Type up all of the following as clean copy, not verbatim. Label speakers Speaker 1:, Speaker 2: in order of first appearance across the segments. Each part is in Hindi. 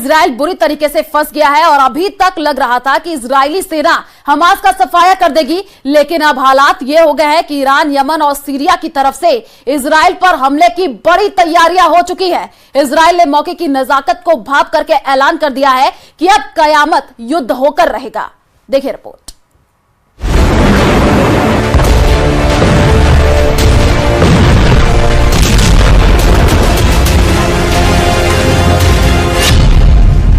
Speaker 1: इजराइल बुरी तरीके से फंस गया है और अभी तक लग रहा था कि इजरायली सेना हमास का सफाया कर देगी, लेकिन अब हालात ये हो गए हैं कि ईरान, यमन और सीरिया की तरफ से इजराइल पर हमले की बड़ी तैयारियां हो चुकी है। इजराइल ने मौके की नजाकत को भाप करके ऐलान कर दिया है कि अब कयामत युद्ध होकर रहेगा। देखिए रिपोर्ट।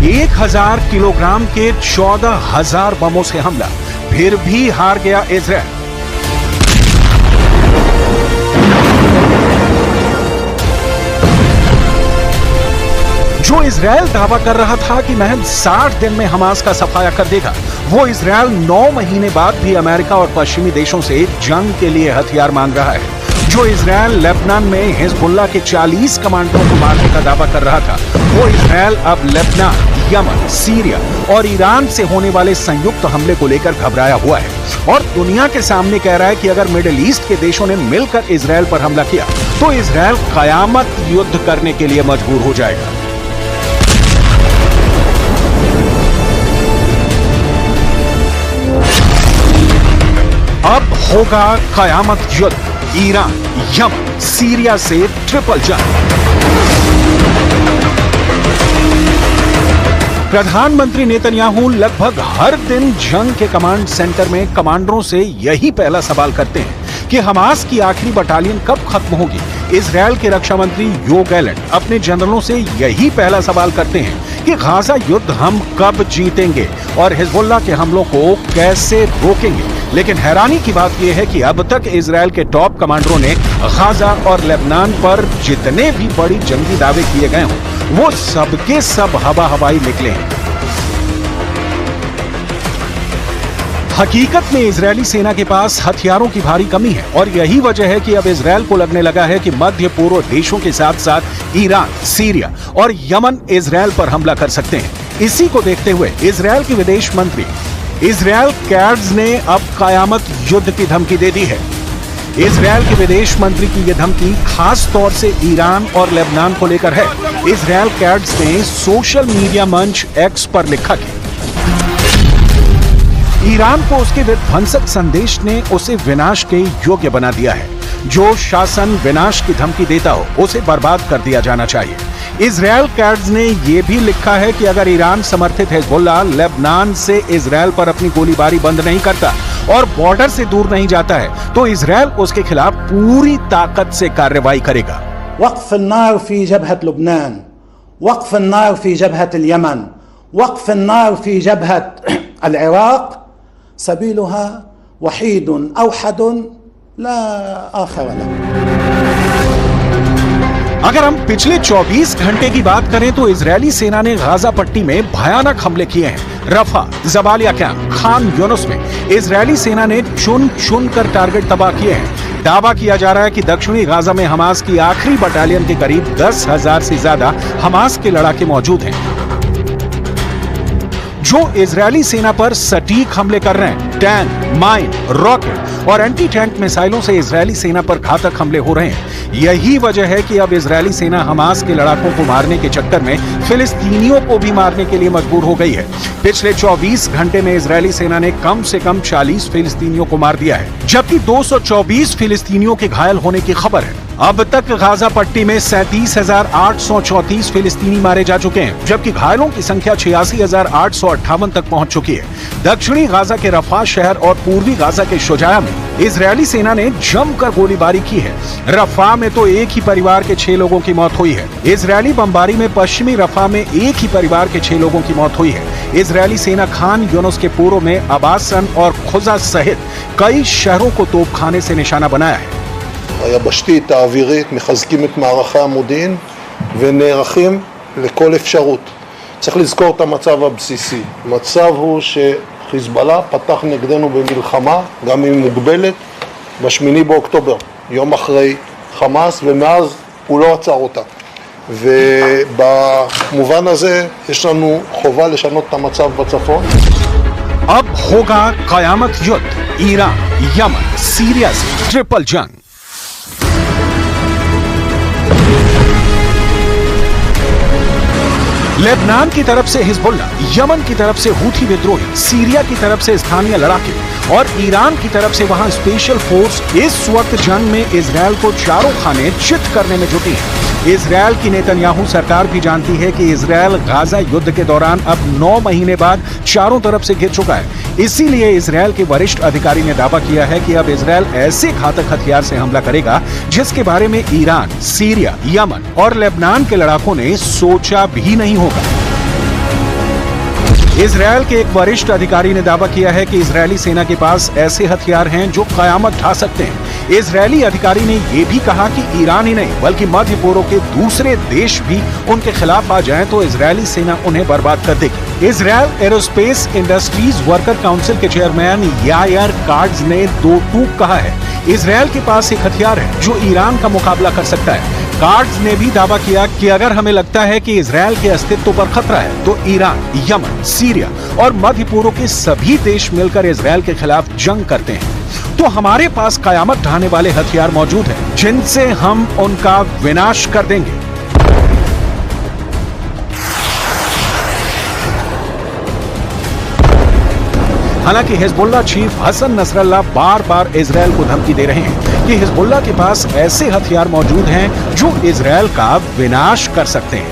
Speaker 2: एक 1000 किलोग्राम के 14,000 बमों से हमला, फिर भी हार गया इजराइल। जो इजराइल दावा कर रहा था कि महज 60 दिन में हमास का सफाया कर देगा, वो इजराइल 9 महीने बाद भी अमेरिका और पश्चिमी देशों से जंग के लिए हथियार मांग रहा है। जो इजराइल लेबनान में हिजबुल्लाह के 40 कमांडरों को मारने का दावा कर रहा था, वो इजराइल अब लेबनान, यमन, सीरिया और ईरान से होने वाले संयुक्त हमले को लेकर घबराया हुआ है और दुनिया के सामने कह रहा है कि अगर मिडिल ईस्ट के देशों ने मिलकर इजराइल पर हमला किया तो इजराइल कयामत युद्ध करने के लिए मजबूर हो जाएगा। अब होगा कयामत युद्ध, ईरान, यमन, सीरिया से ट्रिपल जंग। प्रधानमंत्री नेतन्याहू लगभग हर दिन जंग के कमांड सेंटर में कमांडरों से यही पहला सवाल करते हैं कि हमास की आखिरी बटालियन कब खत्म होगी। इजराइल के रक्षा मंत्री योव गैलेंट अपने जनरलों से यही पहला सवाल करते हैं कि गाजा युद्ध हम कब जीतेंगे और हिजबुल्लाह के हमलों को कैसे रोकेंगे। लेकिन हैरानी की बात यह है कि अब तक इजराइल के टॉप कमांडरों ने गाजा और लेबनान पर जितने भी बड़ी जंगी दावे किए गए हों, वो सबके सब हवा हवाई निकले हैं। हकीकत में इजरायली सेना के पास हथियारों की भारी कमी है और यही वजह है कि अब इजराइल को लगने लगा है कि मध्य पूर्व देशों के साथ साथ ईरान, सीरिया और यमन इजराइल पर हमला कर सकते हैं। इसी को देखते हुए इजराइल के विदेश मंत्री इजराइल कैट्ज ने अब कयामत युद्ध की धमकी दे दी है। इजराइल के विदेश मंत्री की यह धमकी खास तौर से ईरान और लेबनान को लेकर है। इजराइल कैट्ज ने सोशल मीडिया मंच एक्स पर लिखा कि ईरान को उसके विध्वंसक संदेश ने उसे विनाश के योग्य बना दिया है। जो शासन विनाश की धमकी देता हो उसे बर्बाद कर दिया जाना चाहिए। इजराइल कैट्ज ने यह भी लिखा है कि अगर ईरान समर्थित हिजबुल्लाह लेबनान से इजराइल पर अपनी गोलीबारी बंद नहीं करता और बॉर्डर से दूर नहीं जाता है तो इजराइल उसके खिलाफ पूरी ताकत से कार्रवाई करेगा।
Speaker 3: वक़्फ़ अन्नार फी जबहत लुबनान, वक़्फ़ अन्नार फी जबहत यमन, वक़्फ़ अन्नार फी जबहत अल-इराक़, सबीलुहा वहीदुन अवहदुन ला आखिर लह।
Speaker 2: अगर हम पिछले 24 घंटे की बात करें तो इजरायली सेना ने गाजा पट्टी में भयानक हमले किए हैं। रफा, जबालिया कैंप, खान यूनुस में इजरायली सेना ने चुन कर टारगेट तबाह किए हैं। दावा किया जा रहा है कि दक्षिणी गाजा में हमास की आखिरी बटालियन के करीब 10,000 से ज्यादा हमास के लड़ाके मौजूद हैं। जो इजरायली सेना पर सटीक हमले कर रहे हैं, टैंक, माइन, रॉकेट और एंटी टैंक मिसाइलों से इजरायली सेना पर घातक हमले हो रहे हैं। यही वजह है कि अब इजरायली सेना हमास के लड़ाकों को मारने के चक्कर में फिलिस्तीनियों को भी मारने के लिए मजबूर हो गई है। पिछले 24 घंटे में इजरायली सेना ने कम से कम 40 फिलिस्तीनियों को मार दिया है, जबकि 224 फिलिस्तीनियों के घायल होने की खबर है। अब तक गाजा पट्टी में 37,834 फिलिस्तीनी मारे जा चुके हैं, जबकि घायलों की संख्या 86,858 तक पहुंच चुकी है। दक्षिणी गाजा के रफा शहर और पूर्वी गाजा के शुजाया में इजरायली सेना ने जमकर गोलीबारी की है। रफा में तो एक ही परिवार के 6 लोगों की मौत हुई है। इजरायली बमबारी में पश्चिमी रफा में एक ही परिवार के 6 लोगों की मौत हुई है। इजरायली सेना खान यूनुस के पूर्व में अबासन और खुजा सहित कई शहरों को तोपखाने से निशाना बनाया है।
Speaker 4: היבשתית, האווירית, מחזקים את מערכי המודיעין ונערכים לכל אפשרות. צריך לזכור את המצב הבסיסי. המצב הוא שחיזבאללה פתח נגדנו במלחמה, גם אם מוגבלת, ב8 באוקטובר, יום אחרי חמאס, ומאז הוא לא עצר אותה. ובמובן הזה יש לנו חובה לשנות את המצב בצפון.
Speaker 2: अब होगा कयामत युद्ध, ईरान, यमन, सीरिया से ट्रिपल जंग। लेबनान की तरफ से हिजबुल्ला, यमन की तरफ से हूथी विद्रोही, सीरिया की तरफ से स्थानीय लड़ाके और ईरान की तरफ से वहां स्पेशल फोर्स इस वक्त जंग में इजरायल को चारों खाने चित करने में जुटी है। इजरायल की नेतन्याहू सरकार भी जानती है कि इजरायल गाजा युद्ध के दौरान अब 9 महीने बाद चारों तरफ से घिर चुका है। इसीलिए इजरायल के वरिष्ठ अधिकारी ने दावा किया है कि अब इजरायल ऐसे घातक हथियार से हमला करेगा जिसके बारे में ईरान, सीरिया, यमन और लेबनान के लड़ाकों ने सोचा भी नहीं होगा। इजरायल के एक वरिष्ठ अधिकारी ने दावा किया है कि इजरायली सेना के पास ऐसे हथियार हैं जो कयामत ढा सकते हैं। इजरायली अधिकारी ने यह भी कहा कि ईरान ही नहीं बल्कि मध्य पूर्व के दूसरे देश भी उनके खिलाफ आ जाएं तो इजरायली सेना उन्हें बर्बाद कर देगी। Israel aerospace industries worker council के चेयरमैन यायर कार्ड्स ने दो टूक कहा है, इजरायल के पास एक हथियार है जो ईरान का मुकाबला कर सकता है। कार्ड्स ने भी दावा किया कि अगर हमें लगता है कि इजरायल के अस्तित्व पर खतरा है तो ईरान, यमन, सीरिया और मध्य पूर्व के सभी देश मिलकर इजरायल के खिलाफ जंग करते हैं तो हमारे पास कयामत ढाने वाले हथियार मौजूद हैं जिनसे हम उनका विनाश कर देंगे। हालांकि हिजबुल्लाह चीफ हसन नसरल्लाह बार बार इजरायल को धमकी दे रहे हैं कि हिजबुल्लाह के पास ऐसे हथियार मौजूद हैं जो इजरायल का विनाश कर सकते हैं।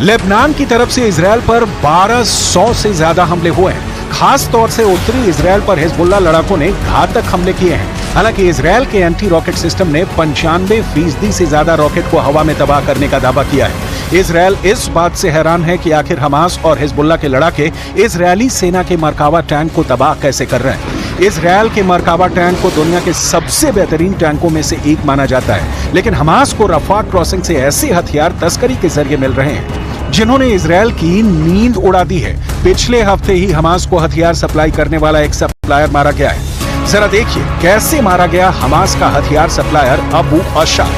Speaker 2: लेबनान की तरफ से इजरायल पर 1200 से ज्यादा हमले हुए हैं। खास तौर से उत्तरी इजरायल पर हिजबुल्लाह लड़ाकों ने घातक हमले किए हैं। हालांकि इजरायल के एंटी रॉकेट सिस्टम ने 95% से ज्यादा रॉकेट को हवा में तबाह करने का दावा किया है। इजरायल इस बात से हैरान है कि आखिर हमास और हिजबुल्लाह के लड़ाके इजरायली सेना के मरकावा टैंक को तबाह कैसे कर रहे हैं। इजरायल के मरकावा टैंक को दुनिया के सबसे बेहतरीन टैंकों में से एक माना जाता है, लेकिन हमास को रफा क्रॉसिंग से ऐसे हथियार तस्करी के जरिए मिल रहे हैं जिन्होंने इजरायल की नींद उड़ा दी है। पिछले हफ्ते ही हमास को हथियार सप्लाई करने वाला एक सप्लायर मारा गया है। जरा देखिए कैसे मारा गया हमास का हथियार सप्लायर अबू अशाक।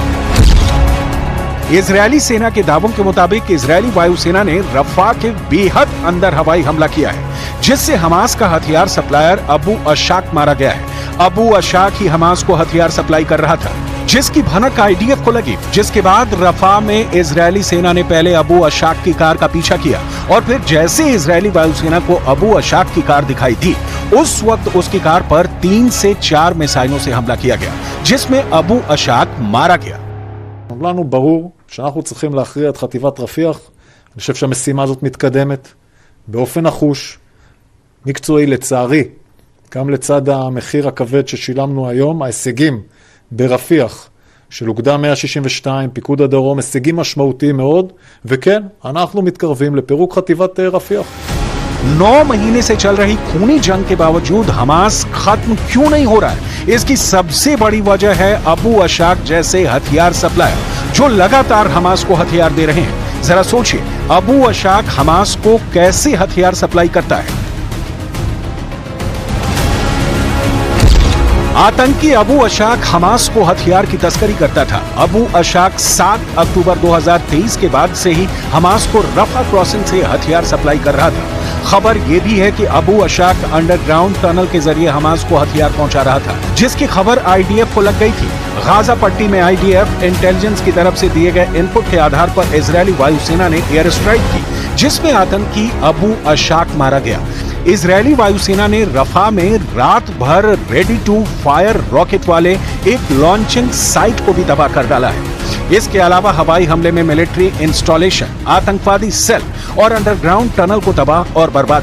Speaker 2: इजरायली सेना के दावों के मुताबिक इजरायली वायुसेना ने रफा के बेहद अंदर हवाई हमला किया है जिससे हमास का हथियार सप्लायर अबू अशाक मारा गया है। अबू अशाक ही हमास को हथियार सप्लाई कर रहा था जिसकी भनक आईडीएफ को लगी, जिसके बाद रफा में इजरायली सेना ने पहले अबू अशाक की कार का पीछा किया और फिर जैसे इजरायली वायुसेना को अबू अशाक की कार दिखाई दी उस वक्त उसकी कार पर 3 से 4 मिसाइलों से हमला किया गया जिसमें अबू अशाक मारा गया।
Speaker 5: לנו ברור שאנחנו צריכים להכריע את חטיבת רפיח. אני חושב שהמשימה הזאת מתקדמת באופן נחוש, מקצועי לצערי, גם לצד המחיר הכבד ששילמנו היום. ההישגים ברפיח של אוגדה 162, פיקוד הדרום, הישגים משמעותיים מאוד, וכן, אנחנו מתקרבים לפירוק חטיבת רפיח.
Speaker 2: 9 महीने से चल रही खूनी जंग के बावजूद हमास खत्म क्यों नहीं हो रहा है? इसकी सबसे बड़ी वजह है अबू अशाक जैसे हथियार सप्लायर जो लगातार हमास को हथियार दे रहे हैं। जरा सोचिए, अबू अशाक हमास को कैसे हथियार सप्लाई करता है। आतंकी अबू अशाक हमास को हथियार की तस्करी करता था। अबू अशाक 7 अक्टूबर 2023 के बाद से ही हमास को रफा क्रॉसिंग से हथियार सप्लाई कर रहा था। खबर यह भी है कि अबू अशाक अंडरग्राउंड टनल के जरिए हमास को हथियार पहुंचा रहा था जिसकी खबर आईडीएफ को लग गई थी। गाजा पट्टी में आईडीएफ इंटेलिजेंस की तरफ से दिए गए इनपुट के आधार पर इजरायली वायुसेना ने एयर स्ट्राइक की जिसमें आतंकी अबू अशाक मारा गया। इजरायली वायुसेना ने रफा में रात भर रेडी टू फायर रॉकेट वाले एक लॉन्चिंग साइट को भी तबाह कर डाला है। इसके अलावा हवाई हमले में मिलिट्री इंस्टॉलेशन, आतंकवादी सेल और अंडरग्राउंड टनल को तबाह और बर्बाद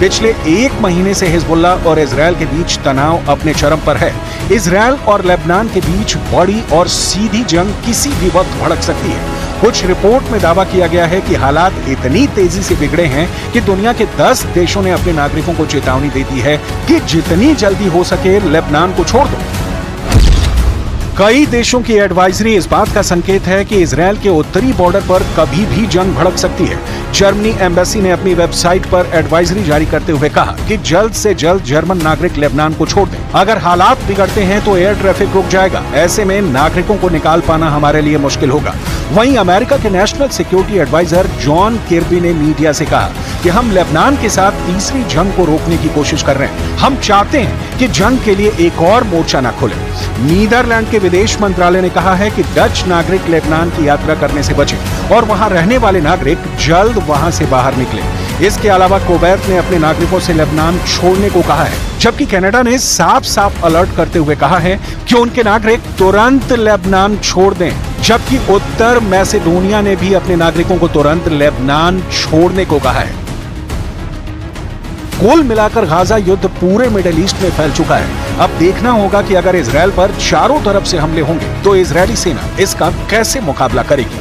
Speaker 2: पिछले एक महीने से हिजबुल्ला और इजराइल के बीच तनाव अपने चरम पर है। इजराइल और लेबनान के बीच बड़ी और सीधी जंग किसी भी वक्त भड़क सकती है। कुछ रिपोर्ट में दावा किया गया है कि हालात इतनी तेजी से बिगड़े हैं कि दुनिया के 10 देशों ने अपने नागरिकों को चेतावनी दे दी है कि जितनी जल्दी हो सके लेबनान को छोड़ दो। कई देशों की एडवाइजरी इस बात का संकेत है कि इजराइल के उत्तरी बॉर्डर पर कभी भी जंग भड़क सकती है। जर्मनी एम्बेसी ने अपनी वेबसाइट पर एडवाइजरी जारी करते हुए कहा कि जल्द से जल्द जर्मन नागरिक लेबनान को छोड़ दें। अगर हालात बिगड़ते हैं तो एयर ट्रैफिक रुक जाएगा। ऐसे में नागरिकों को निकाल पाना हमारे लिए मुश्किल होगा। वहीं अमेरिका के national security advisor John Kirby ने मीडिया से कहा कि हम लेबनान के साथ तीसरी जंग को रोकने की कोशिश कर रहे हैं। हम चाहते हैं कि जंग के लिए एक और मोर्चा न खुले। नीदरलैंड के विदेश मंत्रालय ने कहा है कि डच नागरिक लेबनान की यात्रा करने से बचें और वहां रहने वाले नागरिक जल्द वहां से बाहर निकले। इसके अलावा कुवैत ने अपने नागरिकों से लेबनान छोड़ने को कहा है, जबकि कनाडा ने साफ साफ अलर्ट करते हुए कहा है कि उनके नागरिक तुरंत लेबनान छोड़ दें, जबकि उत्तर मैसेडोनिया ने भी अपने नागरिकों को तुरंत लेबनान छोड़ने को कहा है। कुल मिलाकर गाजा युद्ध पूरे मिडिल ईस्ट में फैल चुका है। अब देखना होगा कि अगर इजराइल पर चारों तरफ से हमले होंगे तो इजरायली सेना इसका कैसे मुकाबला करेगी।